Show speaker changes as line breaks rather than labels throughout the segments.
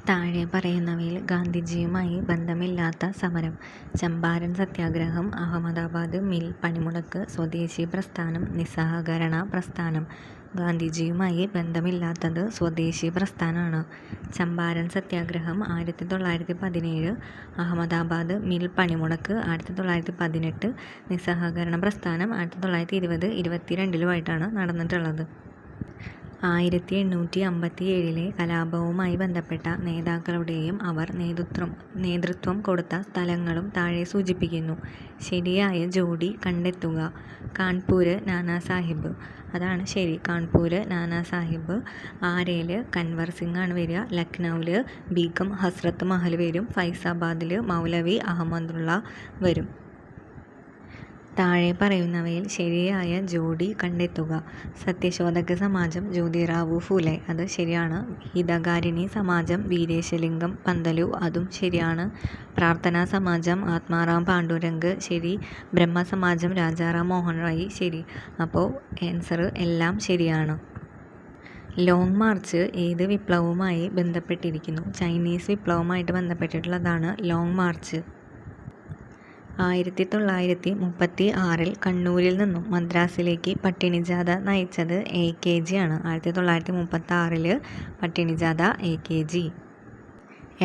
താഴെ പറയുന്നവയിൽ ഗാന്ധിജിയുമായി ബന്ധമില്ലാത്ത സമരം: ചമ്പാരൻ സത്യാഗ്രഹം, അഹമ്മദാബാദ് മിൽ പണിമുടക്ക്, സ്വദേശി പ്രസ്ഥാനം, നിസ്സഹകരണ പ്രസ്ഥാനം. ഗാന്ധിജിയുമായി ബന്ധമില്ലാത്തത് സ്വദേശി പ്രസ്ഥാനമാണ്. ചമ്പാരൻ സത്യാഗ്രഹം 1917, അഹമ്മദാബാദ് മിൽ പണിമുടക്ക് 1918, നിസ്സഹകരണ പ്രസ്ഥാനം 1920-22 നടന്നിട്ടുള്ളത്. 1857 കലാപവുമായി ബന്ധപ്പെട്ട നേതാക്കളുടെയും അവർ നേതൃത്വം കൊടുത്ത സ്ഥലങ്ങളും താഴെ സൂചിപ്പിക്കുന്നു. ശരിയായ ജോഡി കണ്ടെത്തുക. കാൺപൂര് നാനാ സാഹിബ്, അതാണ് ശരി. കാൺപൂര് നാനാ സാഹിബ്. ആരേല് കൻവർ സിംഗ് ആണ് വരിക. ലക്നൌവില് ബീഗം ഹസ്രത്ത് മഹൽ വരും. ഫൈസാബാദില് മൗലവി അഹമ്മദുള്ള വരും. താഴെ പറയുന്നവയിൽ ശരിയായ ജോഡി കണ്ടെത്തുക. സത്യശോധക സമാജം ജ്യോതിറാവു ഫൂലെ, അത് ശരിയാണ്. ഹിതകാരിണി സമാജം വീരേശലിംഗം പന്തലു, അതും ശരിയാണ്. പ്രാർത്ഥനാ സമാജം ആത്മാറാം പാണ്ഡുരംഗ്, ശരി. ബ്രഹ്മസമാജം രാജാറാം മോഹൻ റായ്, ശരി. അപ്പോൾ ആൻസർ എല്ലാം ശരിയാണ്. ലോങ് മാർച്ച് ഏത് വിപ്ലവവുമായി ബന്ധപ്പെട്ടിരിക്കുന്നു? ചൈനീസ് വിപ്ലവവുമായിട്ട് ബന്ധപ്പെട്ടിട്ടുള്ളതാണ് ലോങ് മാർച്ച്. 1936 കണ്ണൂരിൽ നിന്നും മദ്രാസിലേക്ക് പട്ടിണിജാഥ നയിച്ചത് AKG ആണ്. 1936 പട്ടിണിജാഥ AKG.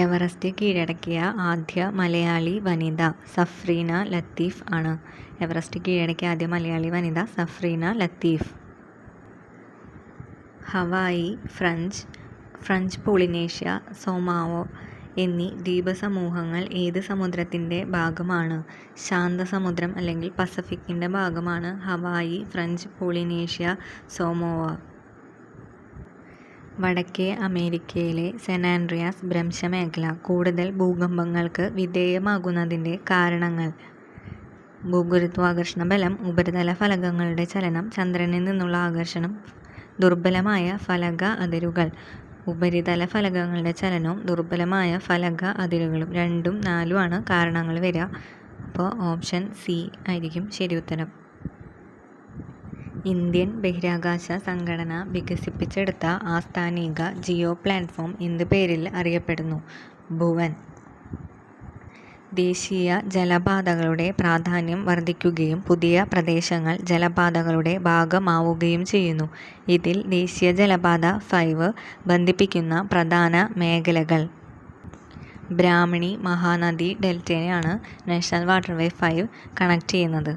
എവറസ്റ്റ് കീഴടക്കിയ ആദ്യ മലയാളി വനിത സഫ്രീന ലത്തീഫ് ആണ്. എവറസ്റ്റ് കീഴടക്കിയ ആദ്യ മലയാളി വനിത സഫ്രീന ലത്തീഫ്. ഹവായി, ഫ്രഞ്ച് പോളിനേഷ്യ, സോമാവോ എന്നീ ദ്വീപസമൂഹങ്ങൾ ഏത് സമുദ്രത്തിൻ്റെ ഭാഗമാണ്? ശാന്തസമുദ്രം അല്ലെങ്കിൽ പസഫിക്കിൻ്റെ ഭാഗമാണ് ഹവായി, ഫ്രഞ്ച് പോളിനേഷ്യ, സോമോവ. വടക്കേ അമേരിക്കയിലെ സെൻ ആൻഡ്രിയാസ് ഭ്രംശമേഖല കൂടുതൽ ഭൂകമ്പങ്ങൾക്ക് വിധേയമാകുന്നതിൻ്റെ കാരണങ്ങൾ: ഭൂഗുരുത്വാകർഷണ ബലം, ഉപരിതല ഫലകങ്ങളുടെ ചലനം, ചന്ദ്രനിൽ നിന്നുള്ള ആകർഷണം, ദുർബലമായ ഫലക അതിരുകൾ. ഉപരിതല ഫലകങ്ങളുടെ ചലനവും ദുർബലമായ ഫലക അതിരുകളും 2ഉം 4ഉമാണ് കാരണങ്ങൾ വരിക. അപ്പോൾ ഓപ്ഷൻ സി ആയിരിക്കും ശരി ഉത്തരം. ഇന്ത്യൻ ബഹിരാകാശ സംഘടന വികസിപ്പിച്ചെടുത്ത ആസ്ഥാനിക ജിയോ പ്ലാറ്റ്ഫോം എന്ത് പേരിൽ അറിയപ്പെടുന്നു? ഭുവൻ. ദേശീയ ജലപാതകളുടെ പ്രാധാന്യം വർദ്ധിക്കുകയും പുതിയ പ്രദേശങ്ങൾ ജലപാതകളുടെ ഭാഗമാവുകയും ചെയ്യുന്നു. ഇതിൽ ദേശീയ ജലപാത 5 ബന്ധിപ്പിക്കുന്ന പ്രധാന മേഖലകൾ: ബ്രാഹ്മണി മഹാനദി ഡെൽറ്റയെയാണ് നാഷണൽ വാട്ടർവേ 5 കണക്ട് ചെയ്യുന്നത്.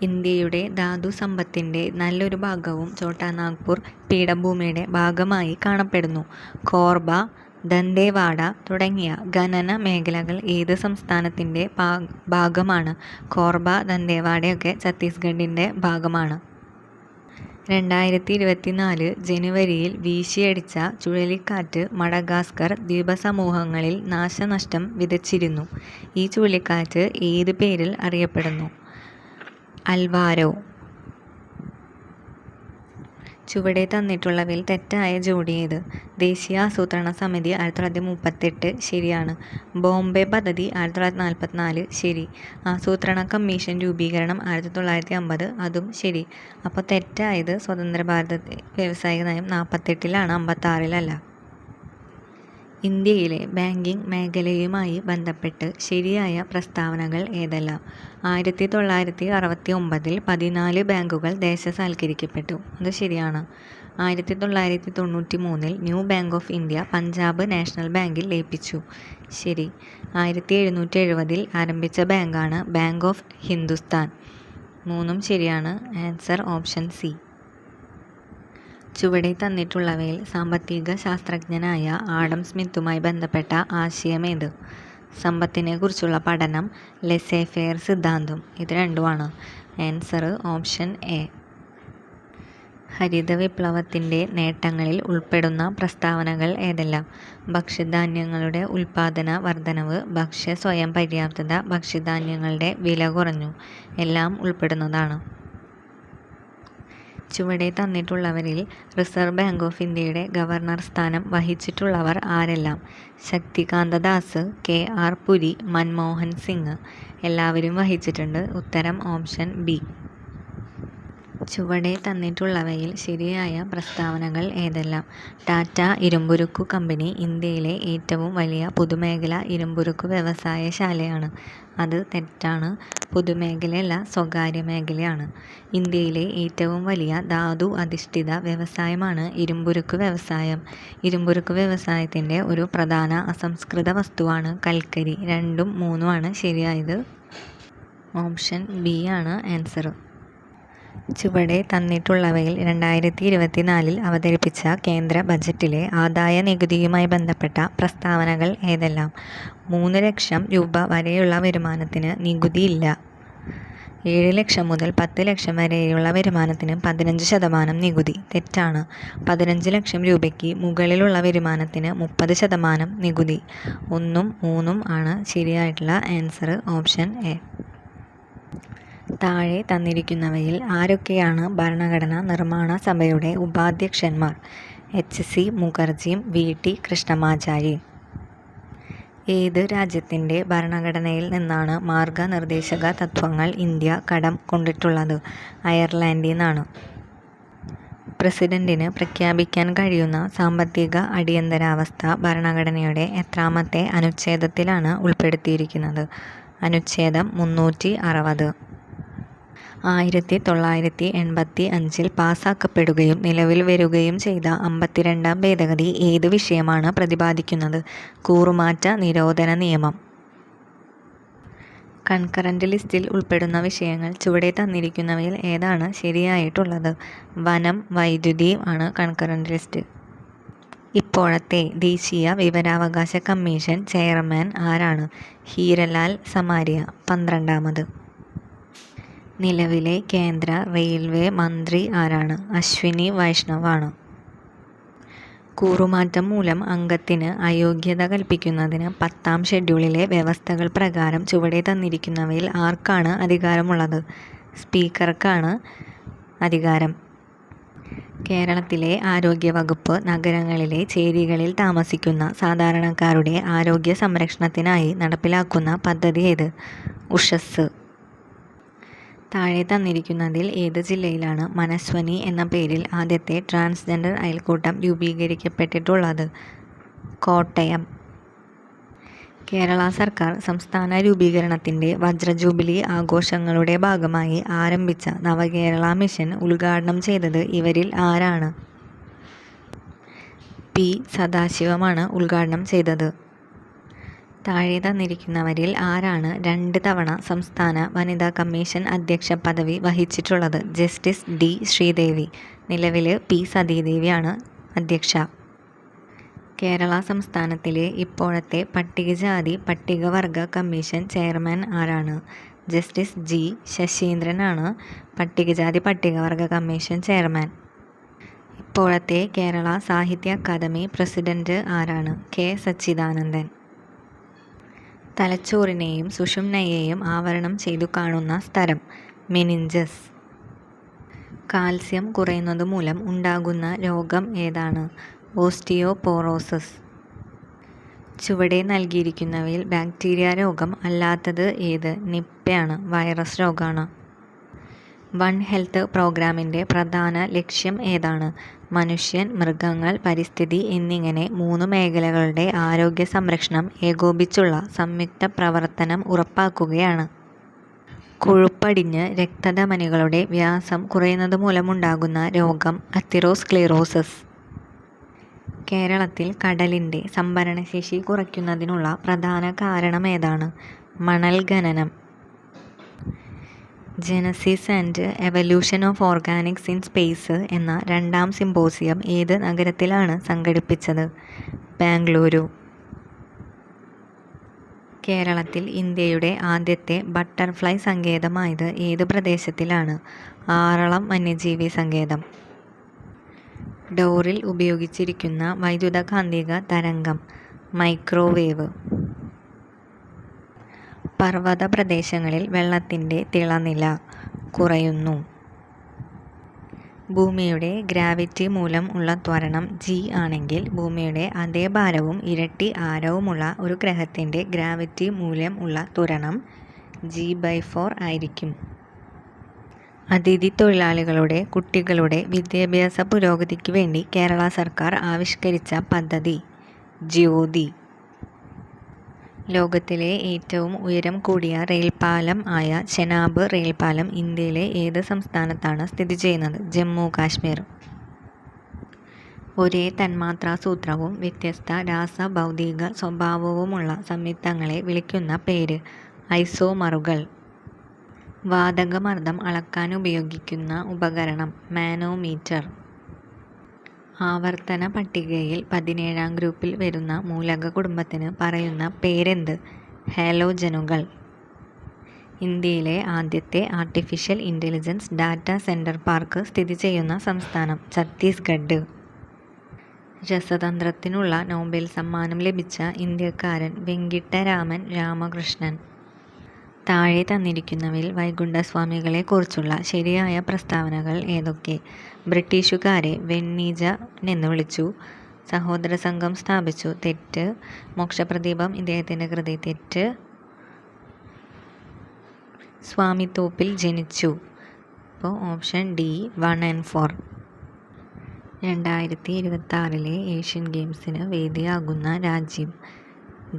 ഇന്ത്യയുടെ ധാതു സമ്പത്തിൻ്റെ നല്ലൊരു ഭാഗവും ഛോട്ടാ നാഗ്പൂർ പീഠഭൂമിയുടെ ഭാഗമായി കാണപ്പെടുന്നു. കോർബ, ദന്തേവാഡ തുടങ്ങിയ ഖനന മേഖലകൾ ഏത് സംസ്ഥാനത്തിൻ്റെ ഭാഗമാണ്? കോർബ, ദന്തേവാഡയൊക്കെ ഛത്തീസ്ഗഡിൻ്റെ ഭാഗമാണ്. 2024 ജനുവരിയിൽ വീശിയടിച്ച ചുഴലിക്കാറ്റ് മഡഗാസ്കർ ദ്വീപസമൂഹങ്ങളിൽ നാശനഷ്ടം വിതച്ചിരുന്നു. ഈ ചുഴലിക്കാറ്റ് ഏത് പേരിൽ അറിയപ്പെടുന്നു? അൽവാരോ. ചുവടെ തന്നിട്ടുള്ളവയിൽ തെറ്റായ ജോഡി ഏത്? ദേശീയ ആസൂത്രണ സമിതി 1938 ശരിയാണ്. ബോംബെ പദ്ധതി 1944 ശരി. ആസൂത്രണ കമ്മീഷൻ രൂപീകരണം 1950 അതും ശരി. അപ്പോൾ തെറ്റായത് സ്വതന്ത്ര ഭാരത വ്യവസായിക നയം 48-ലാണ്, 56-ലല്ല. ഇന്ത്യയിലെ ബാങ്കിംഗ് മേഖലയുമായി ബന്ധപ്പെട്ട് ശരിയായ പ്രസ്താവനകൾ ഏതെല്ലാം? 1969 14 ബാങ്കുകൾ ദേശസാൽക്കരിക്കപ്പെട്ടു, അത് ശരിയാണ്. 1993 new bank of India Punjab national ബാങ്കിൽ ലയിപ്പിച്ചു, ശരി. 1770 ആരംഭിച്ച ബാങ്കാണ് ബാങ്ക് ഓഫ് ഹിന്ദുസ്ഥാൻ, 3ഉം ശരിയാണ്. Answer option C. ചുവടെ തന്നിട്ടുള്ളവയിൽ സാമ്പത്തിക ശാസ്ത്രജ്ഞനായ ആഡം സ്മിത്തുമായി ബന്ധപ്പെട്ട ആശയമേത്? സമ്പത്തിനെ കുറിച്ചുള്ള പഠനം, ലെസേ ഫെയർ സിദ്ധാന്തം. ഇത് രണ്ടുമാണ്. Answer option A. ഹരിത വിപ്ലവത്തിൻ്റെ നേട്ടങ്ങളിൽ ഉൾപ്പെടുന്ന പ്രസ്താവനകൾ ഏതെല്ലാം? ഭക്ഷ്യധാന്യങ്ങളുടെ ഉൽപ്പാദന വർധനവ്, ഭക്ഷ്യ സ്വയം പര്യാപ്തത, ഭക്ഷ്യധാന്യങ്ങളുടെ വില കുറഞ്ഞു, എല്ലാം ഉൾപ്പെടുന്നതാണ്. ചുവടെ തന്നിട്ടുള്ളവരിൽ റിസർവ് ബാങ്ക് ഓഫ് ഇന്ത്യയുടെ ഗവർണർ സ്ഥാനം വഹിച്ചിട്ടുള്ളവർ ആരെല്ലാം? ശക്തികാന്ത ദാസ്, KR പുരി, മൻമോഹൻ സിംഗ്. എല്ലാവരും വഹിച്ചിട്ടുണ്ട്. ഉത്തരം ഓപ്ഷൻ ബി. ചുവടെ തന്നിട്ടുള്ളവയിൽ ശരിയായ പ്രസ്താവനകൾ ഏതെല്ലാം? ടാറ്റ ഇരുമ്പുരുക്കു കമ്പനി ഇന്ത്യയിലെ ഏറ്റവും വലിയ പൊതുമേഖലാ ഇരുമ്പുരുക്കു വ്യവസായശാലയാണ്. അത് തെറ്റാണ്. പൊതുമേഖലയല്ല, സ്വകാര്യ മേഖലയാണ്. ഇന്ത്യയിലെ ഏറ്റവും വലിയ ധാതു അധിഷ്ഠിത വ്യവസായമാണ് ഇരുമ്പുരുക്കു വ്യവസായം. ഇരുമ്പുരുക്കു വ്യവസായത്തിൻ്റെ ഒരു പ്രധാന അസംസ്കൃത വസ്തുവാണ് കൽക്കരി. 2ഉം 3ഉമാണ് ശരിയായത്. ഓപ്ഷൻ ബി ആണ് ആൻസർ. ചുവടെ തന്നിട്ടുള്ളവയിൽ 2024 അവതരിപ്പിച്ച കേന്ദ്ര ബജറ്റിലെ ആദായ നികുതിയുമായി ബന്ധപ്പെട്ട പ്രസ്താവനകൾ ഏതെല്ലാം? 3 ലക്ഷം രൂപ വരെയുള്ള വരുമാനത്തിന് നികുതിയില്ല. 7 ലക്ഷം മുതൽ 10 ലക്ഷം വരെയുള്ള വരുമാനത്തിന് 15% നികുതി. തെറ്റാണ്. 15 ലക്ഷം രൂപയ്ക്ക് മുകളിലുള്ള വരുമാനത്തിന് 30% നികുതി. 1ഉം 3ഉം ആണ് ശരിയായിട്ടുള്ള ആൻസർ. Option A. താഴെ തന്നിരിക്കുന്നവയിൽ ആരൊക്കെയാണ് ഭരണഘടനാ നിർമ്മാണ സഭയുടെ ഉപാധ്യക്ഷന്മാർ? HC മുഖർജിയും VT കൃഷ്ണമാചാരിയും. ഏത് രാജ്യത്തിൻ്റെ ഭരണഘടനയിൽ നിന്നാണ് മാർഗനിർദ്ദേശക തത്വങ്ങൾ ഇന്ത്യ കടം കൊണ്ടിട്ടുള്ളത്? അയർലൻഡിൽ നിന്നാണ്. പ്രസിഡന്റിന് പ്രഖ്യാപിക്കാൻ കഴിയുന്ന സാമ്പത്തിക അടിയന്തരാവസ്ഥ ഭരണഘടനയുടെ എത്രാമത്തെ അനുച്ഛേദത്തിലാണ് ഉൾപ്പെടുത്തിയിരിക്കുന്നത്? അനുച്ഛേദം 360. 1985 പാസാക്കപ്പെടുകയും നിലവിൽ വരികയും ചെയ്ത 52ാം ഭേദഗതി ഏത് വിഷയമാണ് പ്രതിപാദിക്കുന്നത്? കൂറുമാറ്റ നിരോധന നിയമം. കൺകറന്റ് ലിസ്റ്റിൽ ഉൾപ്പെടുന്ന വിഷയങ്ങൾ ചുവടെ തന്നിരിക്കുന്നവയിൽ ഏതാണ് ശരിയായിട്ടുള്ളത്? വനം, വൈദ്യുതി ആണ് കൺകറന്റ് ലിസ്റ്റ്. ഇപ്പോഴത്തെ ദേശീയ വിവരാവകാശ കമ്മീഷൻ ചെയർമാൻ ആരാണ്? ഹീരലാൽ സമാരിയ. 12ാമത്. നിലവിലെ കേന്ദ്ര റെയിൽവേ മന്ത്രി ആരാണ്? അശ്വിനി വൈഷ്ണവാണ്. കൂറുമാറ്റം മൂലം അംഗത്തിന് അയോഗ്യത കൽപ്പിക്കുന്നതിന് 10ാം ഷെഡ്യൂളിലെ വ്യവസ്ഥകൾ പ്രകാരം ചുവടെ തന്നിരിക്കുന്നവയിൽ ആർക്കാണ് അധികാരമുള്ളത്? സ്പീക്കർക്കാണ് അധികാരം. കേരളത്തിലെ ആരോഗ്യവകുപ്പ് നഗരങ്ങളിലെ ചേരികളിൽ താമസിക്കുന്ന സാധാരണക്കാരുടെ ആരോഗ്യ സംരക്ഷണത്തിനായി നടപ്പിലാക്കുന്ന പദ്ധതി ഏത്? ഉഷസ്. താഴെ തന്നിരിക്കുന്നതിൽ ഏത് ജില്ലയിലാണ് മനസ്വനി എന്ന പേരിൽ ആദ്യത്തെ ട്രാൻസ്ജെൻഡർ അയൽക്കൂട്ടം രൂപീകരിക്കപ്പെട്ടിട്ടുള്ളത്? കോട്ടയം. കേരള സർക്കാർ സംസ്ഥാന രൂപീകരണത്തിൻ്റെ വജ്രജൂബിലി ആഘോഷങ്ങളുടെ ഭാഗമായി ആരംഭിച്ച നവകേരള മിഷൻ ഉദ്ഘാടനം ചെയ്തത് ഇവരിൽ ആരാണ്? പി. സദാശിവമാണ് ഉദ്ഘാടനം ചെയ്തത്. താഴെ തന്നിരിക്കുന്നവരിൽ ആരാണ് 2 തവണ സംസ്ഥാന വനിതാ കമ്മീഷൻ അധ്യക്ഷ പദവി വഹിച്ചിട്ടുള്ളത്? Justice D. ശ്രീദേവി. നിലവിൽ P. സതീദേവിയാണ് അധ്യക്ഷ. കേരള സംസ്ഥാനത്തിലെ ഇപ്പോഴത്തെ പട്ടികജാതി പട്ടികവർഗ കമ്മീഷൻ ചെയർമാൻ ആരാണ്? Justice G. ശശീന്ദ്രനാണ് പട്ടികജാതി പട്ടികവർഗ കമ്മീഷൻ ചെയർമാൻ. ഇപ്പോഴത്തെ കേരള സാഹിത്യ അക്കാദമി പ്രസിഡന്റ് ആരാണ്? K. സച്ചിദാനന്ദൻ. തലച്ചോറിനെയും സുഷുമ്നയെയും ആവരണം ചെയ്തു കാണുന്ന സ്ഥലം? മെനിഞ്ചസ്. കാൽസ്യം കുറയുന്നതുമൂലം ഉണ്ടാകുന്ന രോഗം ഏതാണ്? ഓസ്റ്റിയോപോറോസിസ്. ചുവടെ നൽകിയിരിക്കുന്നവയിൽ ബാക്ടീരിയ രോഗം അല്ലാത്തത് ഏത്? നിപ്പയാണ്. വൈറസ് രോഗമാണ്. വൺ ഹെൽത്ത് പ്രോഗ്രാമിൻ്റെ പ്രധാന ലക്ഷ്യം ഏതാണ്? മനുഷ്യൻ, മൃഗങ്ങൾ, പരിസ്ഥിതി എന്നിങ്ങനെ 3 മേഖലകളുടെ ആരോഗ്യ സംരക്ഷണം ഏകോപിച്ചുള്ള സംയുക്ത പ്രവർത്തനം ഉറപ്പാക്കുകയാണ്. കൊഴുപ്പടിഞ്ഞ് രക്തധമനികളുടെ വ്യാസം കുറയുന്നത് മൂലമുണ്ടാകുന്ന രോഗം അതെറോസ്ക്ലെറോസിസ്. കേരളത്തിൽ കടലിൻ്റെ സംഭരണശേഷി കുറയ്ക്കുന്നതിനുള്ള പ്രധാന കാരണമേതാണ്? മണൽ ഖനനം. Genesis and evolution of Organics in space എന്ന 2ാം സിമ്പോസിയം ഏത് നഗരത്തിലാണ് സംഘടിപ്പിച്ചത്? ബാംഗ്ലൂരു. കേരളത്തിൽ ഇന്ത്യയുടെ ആദ്യത്തെ ബട്ടർഫ്ലൈ സങ്കേതമായത് ഏത് പ്രദേശത്തിലാണ്? ആറളം വന്യജീവി സങ്കേതം. ഡോറിൽ ഉപയോഗിച്ചിരിക്കുന്ന വൈദ്യുതകാന്തിക തരംഗം? മൈക്രോവേവ്. പർവ്വത പ്രദേശങ്ങളിൽ വെള്ളത്തിൻ്റെ തിളനില കുറയുന്നു. ഭൂമിയുടെ ഗ്രാവിറ്റി മൂലം ഉള്ള ത്വരണം G ആണെങ്കിൽ ഭൂമിയുടെ അതേ ഭാരവും ഇരട്ടി ആരവുമുള്ള ഒരു ഗ്രഹത്തിൻ്റെ ഗ്രാവിറ്റി മൂലം ഉള്ള ത്വരണം G/4 ആയിരിക്കും. അതിഥി തൊഴിലാളികളുടെ കുട്ടികളുടെ വിദ്യാഭ്യാസ പുരോഗതിക്ക് വേണ്ടി കേരള സർക്കാർ ആവിഷ്കരിച്ച പദ്ധതി ജ്യോതി. ലോകത്തിലെ ഏറ്റവും ഉയരം കൂടിയ റെയിൽപാലം ആയ ചെനാബ് റെയിൽപാലം ഇന്ത്യയിലെ ഏത് സംസ്ഥാനത്താണ് സ്ഥിതി ചെയ്യുന്നത്? ജമ്മു കാശ്മീർ. ഒരേ തന്മാത്രാ സൂത്രവും വ്യത്യസ്ത രാസഭൗതിക സ്വഭാവവുമുള്ള സംയുക്തങ്ങളെ വിളിക്കുന്ന പേര് ഐസോമറുകൾ. വാതകമർദ്ദം അളക്കാനുപയോഗിക്കുന്ന ഉപകരണം മാനോമീറ്റർ. ആവർത്തന പട്ടികയിൽ 17ാം ഗ്രൂപ്പിൽ വരുന്ന മൂലക കുടുംബത്തിന് പറയുന്ന പേരെന്ത്? ഹാലോജനുകൾ. ഇന്ത്യയിലെ ആദ്യത്തെ artificial intelligence data centre park സ്ഥിതി ചെയ്യുന്ന സംസ്ഥാനം ഛത്തീസ്ഗഡ്. രസതന്ത്രത്തിനുള്ള നോബൽ സമ്മാനം ലഭിച്ച ഇന്ത്യക്കാരൻ വെങ്കിട്ടരാമൻ രാമകൃഷ്ണൻ. താഴെ തന്നിരിക്കുന്നവയിൽ വൈകുണ്ഠസ്വാമികളെക്കുറിച്ചുള്ള ശരിയായ പ്രസ്താവനകൾ ഏതൊക്കെ? ബ്രിട്ടീഷുകാരെ വെണ്ണീജനെന്ന് വിളിച്ചു. സഹോദര സംഘം സ്ഥാപിച്ചു. തെറ്റ്. മോക്ഷപ്രദീപം ഇദ്ദേഹത്തിൻ്റെ കൃതി. തെറ്റ്. സ്വാമിത്തോപ്പിൽ ജനിച്ചു. അപ്പോൾ ഓപ്ഷൻ ഡി 1 and 4. 2026 ഏഷ്യൻ ഗെയിംസിന് വേദിയാകുന്ന രാജ്യം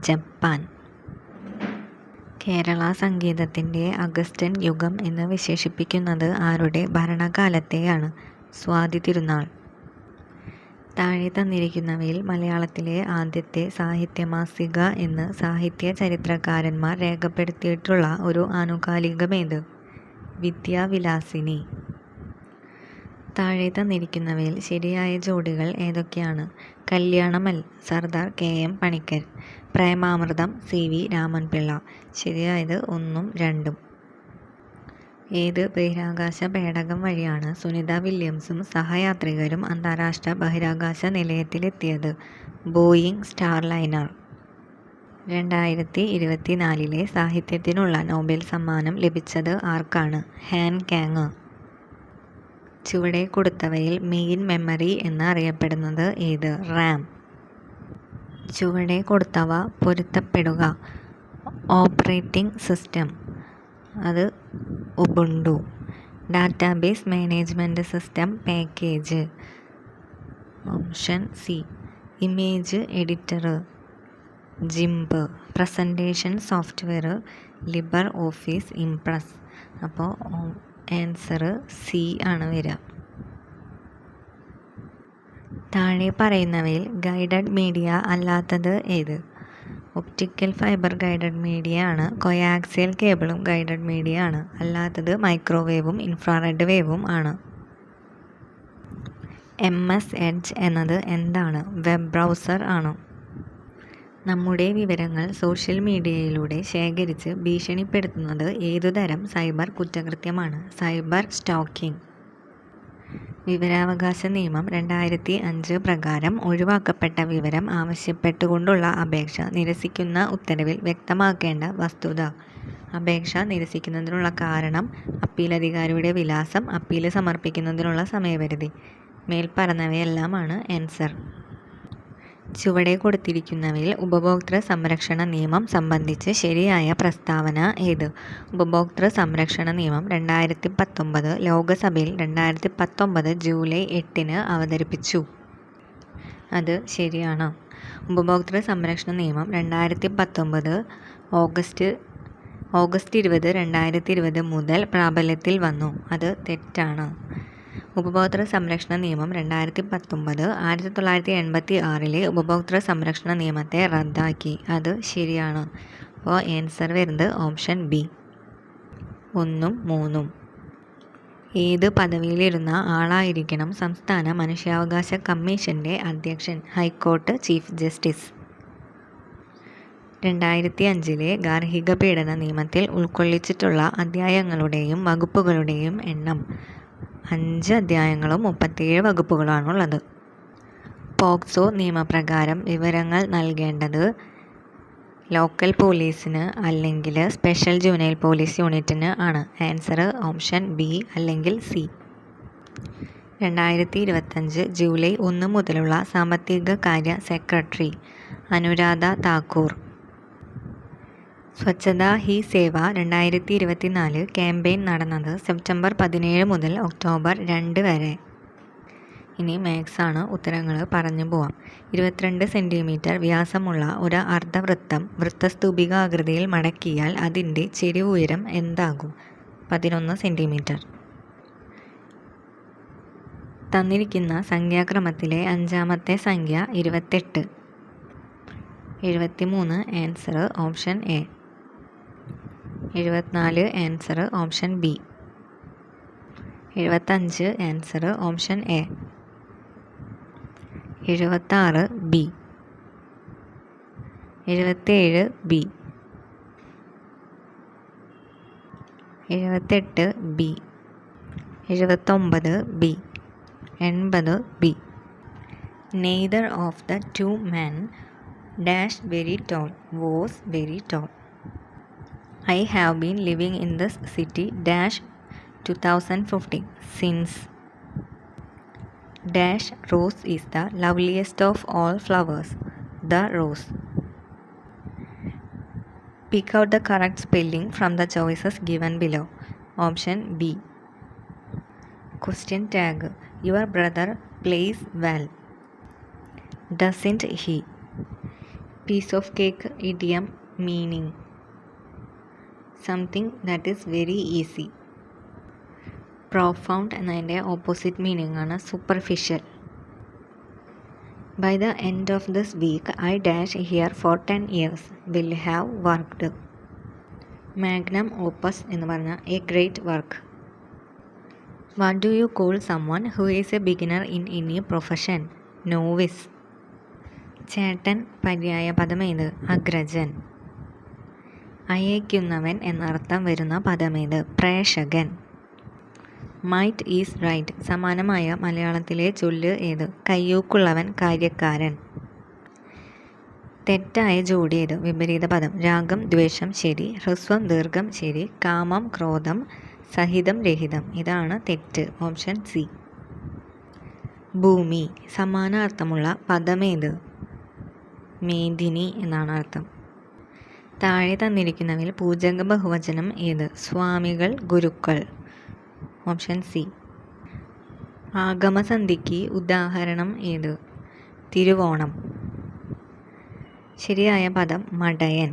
ജപ്പാൻ. കേരള സംഗീതത്തിൻ്റെ അഗസ്റ്റൻ യുഗം എന്ന് വിശേഷിപ്പിക്കുന്നത് ആരുടെ ഭരണകാലത്തെയാണ്? സ്വാതി തിരുനാൾ. താഴെ തന്നിരിക്കുന്നവയിൽ മലയാളത്തിലെ ആദ്യത്തെ സാഹിത്യമാസിക എന്ന് സാഹിത്യ ചരിത്രകാരന്മാർ രേഖപ്പെടുത്തിയിട്ടുള്ള ഒരു ആനുകാലികമേത്? വിദ്യാവിലാസിനി. താഴെ തന്നിരിക്കുന്നവയിൽ ശരിയായ ജോഡികൾ ഏതൊക്കെയാണ്? കല്യാണമൽ സർദാർ KM പണിക്കർ. പ്രേമാമൃതം CV രാമൻപിള്ള. ശരിയായത് 1ഉം 2ഉം. ഏത് ബഹിരാകാശ പേടകം വഴിയാണ് സുനിത വില്യംസും സഹയാത്രികരും അന്താരാഷ്ട്ര ബഹിരാകാശ നിലയത്തിലെത്തിയത്? Boeing Starliner. 2024 സാഹിത്യത്തിനുള്ള നോബൽ സമ്മാനം ലഭിച്ചത് ആർക്കാണ്? Han Kang. ചുവടെ കൊടുത്തവയിൽ മെയിൻ മെമ്മറി എന്ന് അറിയപ്പെടുന്നത് ഏത്? റാം. ചുവടെ കൊടുത്തവ പൊരുത്തപ്പെടുക. ഓപ്പറേറ്റിംഗ് സിസ്റ്റം അത് Ubuntu. Database management system package option C. Image editor GIMP. Presentation software Libre Office Impress. അപ്പോൾ ആൻസർ സി ആണ് വരിക. താഴെ പറയുന്നവയിൽ ഗൈഡഡ് മീഡിയ അല്ലാത്തത് ഏത്? ഒപ്റ്റിക്കൽ ഫൈബർ ഗൈഡഡ് മീഡിയ ആണ്. കൊയാക്സിയൽ കേബിളും ഗൈഡഡ് മീഡിയ ആണ്. അല്ലാത്തത് മൈക്രോവേവും ഇൻഫ്രാറെഡ് വേവും ആണ്. MS എഡ്ജ് എന്നത് എന്താണ്? വെബ് ബ്രൗസർ ആണ്. നമ്മുടെ വിവരങ്ങൾ സോഷ്യൽ മീഡിയയിലൂടെ ശേഖരിച്ച് ഭീഷണിപ്പെടുത്തുന്നത് ഏതുതരം സൈബർ കുറ്റകൃത്യമാണ്? Cyber stocking. വിവരാവകാശ നിയമം 2005 പ്രകാരം ഒഴിവാക്കപ്പെട്ട വിവരം ആവശ്യപ്പെട്ടുകൊണ്ടുള്ള അപേക്ഷ നിരസിക്കുന്ന ഉത്തരവിൽ വ്യക്തമാക്കേണ്ട വസ്തുത. അപേക്ഷ നിരസിക്കുന്നതിനുള്ള കാരണം, അപ്പീലധികാരിയുടെ വിലാസം, അപ്പീല് സമർപ്പിക്കുന്നതിനുള്ള സമയപരിധി. മേൽപ്പറഞ്ഞവയെല്ലാമാണ് ആൻസർ. ചുവടെ കൊടുത്തിരിക്കുന്നവയിൽ ഉപഭോക്തൃ സംരക്ഷണ നിയമം സംബന്ധിച്ച് ശരിയായ പ്രസ്താവന ഏത്? ഉപഭോക്തൃ സംരക്ഷണ നിയമം 2019 ലോകസഭയിൽ 2019 ജൂലൈ 8 അവതരിപ്പിച്ചു. അത് ശരിയാണ്. ഉപഭോക്തൃ സംരക്ഷണ നിയമം 2019 ഓഗസ്റ്റ് 20, 2020 മുതൽ പ്രാബല്യത്തിൽ വന്നു. അത് തെറ്റാണ്. ഉപഭോക്തൃ സംരക്ഷണ നിയമം 2019 1986 ഉപഭോക്തൃ സംരക്ഷണ നിയമത്തെ റദ്ദാക്കി. അത് ശരിയാണ്. അപ്പോൾ ആൻസർ വരുന്നത് ഓപ്ഷൻ ബി 1ഉം 3ഉം. ഏത് പദവിയിലിരുന്ന ആളായിരിക്കണം സംസ്ഥാന മനുഷ്യാവകാശ കമ്മീഷൻ്റെ അധ്യക്ഷൻ? High court chief justice. 2005 ഗാർഹിക പീഡന നിയമത്തിൽ ഉൾക്കൊള്ളിച്ചിട്ടുള്ള അധ്യായങ്ങളുടെയും വകുപ്പുകളുടെയും എണ്ണം? 5 അധ്യായങ്ങളും 37 വകുപ്പുകളാണുള്ളത്. പോക്സോ നിയമപ്രകാരം വിവരങ്ങൾ നൽകേണ്ടത് ലോക്കൽ പോലീസിന് അല്ലെങ്കിൽ സ്പെഷ്യൽ ജുവനൈൽ പോലീസ് യൂണിറ്റിന് ആണ്. ആൻസർ ഓപ്ഷൻ ബി അല്ലെങ്കിൽ സി. 2025 ജൂലൈ 1 മുതലുള്ള സാമ്പത്തിക കാര്യ സെക്രട്ടറി അനുരാധ താക്കൂർ. സ്വച്ഛതാ ഹി സേവ 2024 ക്യാമ്പയിൻ നടന്നത് സെപ്റ്റംബർ 17 മുതൽ ഒക്ടോബർ 2 വരെ. ഇനി മാത്സ് ആണ്. ഉത്തരങ്ങൾ പറഞ്ഞു പോവാം. 22 സെൻറ്റിമീറ്റർ വ്യാസമുള്ള ഒരു അർദ്ധവൃത്തം വൃത്തസ്തൂപികാകൃതിയിൽ മടക്കിയാൽ അതിൻ്റെ ചെരിവ് ഉയരം എന്താകും? 11 സെൻറ്റിമീറ്റർ. തന്നിരിക്കുന്ന സംഖ്യാക്രമത്തിലെ അഞ്ചാമത്തെ സംഖ്യ 28. 73 answer option A. 74 answer option B. 75 answer option A. 76 B. 77 B. 78 B. 79 B. 80 B. Neither of the two men dash very tall was very tall. I have been living in this city dash 2015 since dash rose is the loveliest of all flowers, the rose. Pick out the correct spelling from the choices given below. Option B. Question tag. Your brother plays well. Doesn't he? Piece of cake idiom meaning. Something that is very easy. Profound എന്നതിൻ്റെ opposite meaning ആണ് superficial. By the end of this week, I dash here for 10 years. Will have worked. Magnum opus എന്ന് പറഞ്ഞ a great work. What do you call someone who is a beginner in any profession? Novice. ചേട്ടൻ പര്യായ പദമേത്? അഗ്രജൻ. അയക്കുന്നവൻ എന്നർത്ഥം വരുന്ന പദമേത്? പ്രേക്ഷകൻ. Might is right സമാനമായ മലയാളത്തിലെ ചൊല്ല് ഏത്? കയ്യൂക്കുള്ളവൻ കാര്യക്കാരൻ. തെറ്റായ ജോഡി ഏത്? വിപരീത പദം. രാഗം ദ്വേഷം ശരി, ഹ്രസ്വം ദീർഘം ശരി, കാമം ക്രോധം, സഹിതം രഹിതം. ഇതാണ് തെറ്റ്. Option C. ഭൂമി സമാനാർത്ഥമുള്ള പദമേത്? മേദിനി എന്നാണ് അർത്ഥം. താഴെ തന്നിരിക്കുന്നവയിൽ പൂജക ബഹുവചനം ഏത്? സ്വാമികൾ, ഗുരുക്കൾ. Option C. ആഗമസന്ധിക്ക് ഉദാഹരണം ഏത്? തിരുവോണം. ശരിയായ പദം മടയൻ.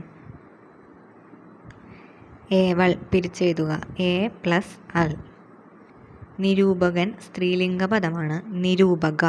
ഏവൾ പിരിച്ചെഴുതുക എ പ്ലസ് അൾ. നിരൂപകൻ സ്ത്രീലിംഗ പദമാണ് നിരൂപക.